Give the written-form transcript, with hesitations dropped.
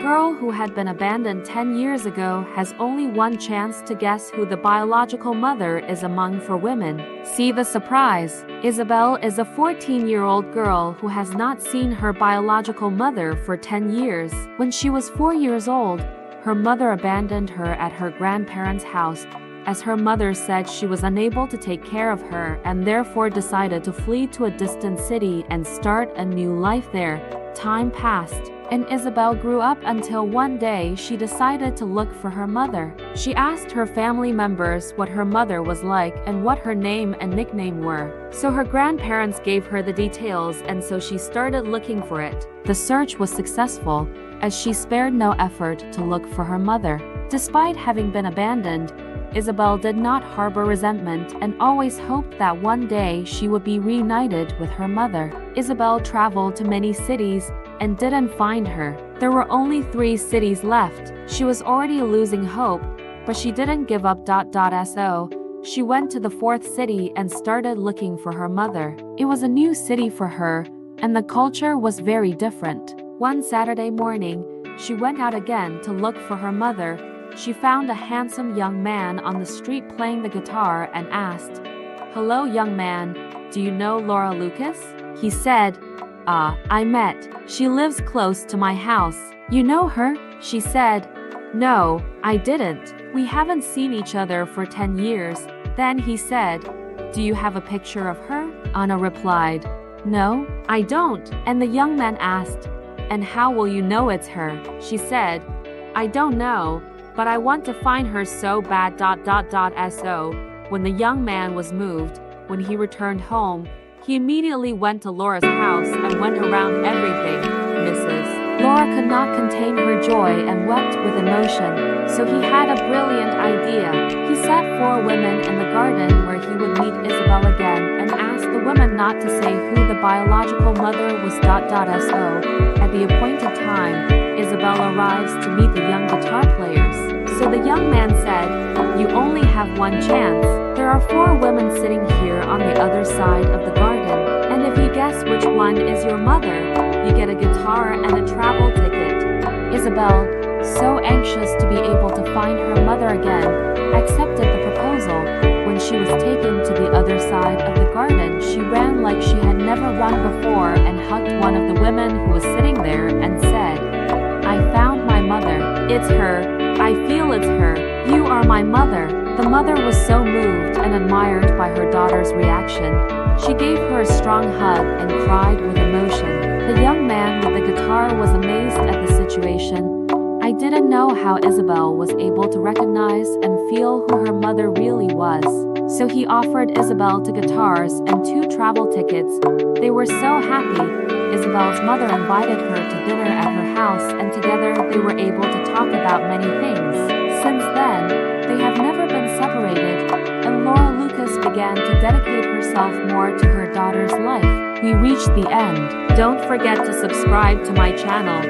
girl who had been abandoned 10 years ago has only one chance to guess who the biological mother is among four women. See the surprise. Isabel is a 14-year-old girl who has not seen her biological mother for 10 years. When she was 4 years old, her mother abandoned her at her grandparents' house, as her mother said she was unable to take care of her and therefore decided to flee to a distant city and start a new life there. Time passed, and Isabel grew up until one day she decided to look for her mother. She asked her family members what her mother was like and what her name and nickname were. So her grandparents gave her the details, and so she started looking for it. The search was successful, as she spared no effort to look for her mother. Despite having been abandoned, Isabel did not harbor resentment and always hoped that one day she would be reunited with her mother. Isabel traveled to many cities and didn't find her. There were only 3 cities left. She was already losing hope, but she didn't give up. So she went to the 4th city and started looking for her mother. It was a new city for her, and the culture was very different. One Saturday morning, she went out again to look for her mother. She found a handsome young man on the street playing the guitar and asked, "Hello, young man, do you know Laura Lucas?" He said, I met. She lives close to my house. You know her?" She said, "No, I didn't. We haven't seen each other for 10 years. Then he said, "Do you have a picture of her?" Anna replied, "No, I don't." And the young man asked, "And how will you know it's her?" She said, "I don't know, but I want to find her so bad. So when the young man was moved, when he returned home, he immediately went to Laura's house and went around everything. Mrs. Laura could not contain her joy and wept with emotion, so he had a brilliant idea. He set 4 women in the garden where he would meet Isabel again and asked the women not to say who the biological mother was. So at the appointed time, Isabel arrives to meet the young guitar players. So the young man said, "You only have one chance. There are 4 women sitting here on the other side of the garden, and if you guess which one is your mother, you get a guitar and a travel ticket." Isabel, so anxious to be able to find her mother again, accepted the proposal. When she was taken to the other side of the garden, she ran like she had never run before and hugged one of the women who was sitting there and said, "I found my mother. It's her. I feel it's her. You are my mother." The mother was so moved and admired by her daughter's reaction. She gave her a strong hug and cried with emotion. The young man with the guitar was amazed at the situation. I didn't know how Isabel was able to recognize and feel who her mother really was. So he offered Isabel 2 guitars and 2 travel tickets. They were so happy. Isabel's mother invited her to dinner at her house, and together they were able to talk about many things. Since then, they have never been separated, and Laura Lucas began to dedicate herself more to her daughter's life. We reached the end. Don't forget to subscribe to my channel.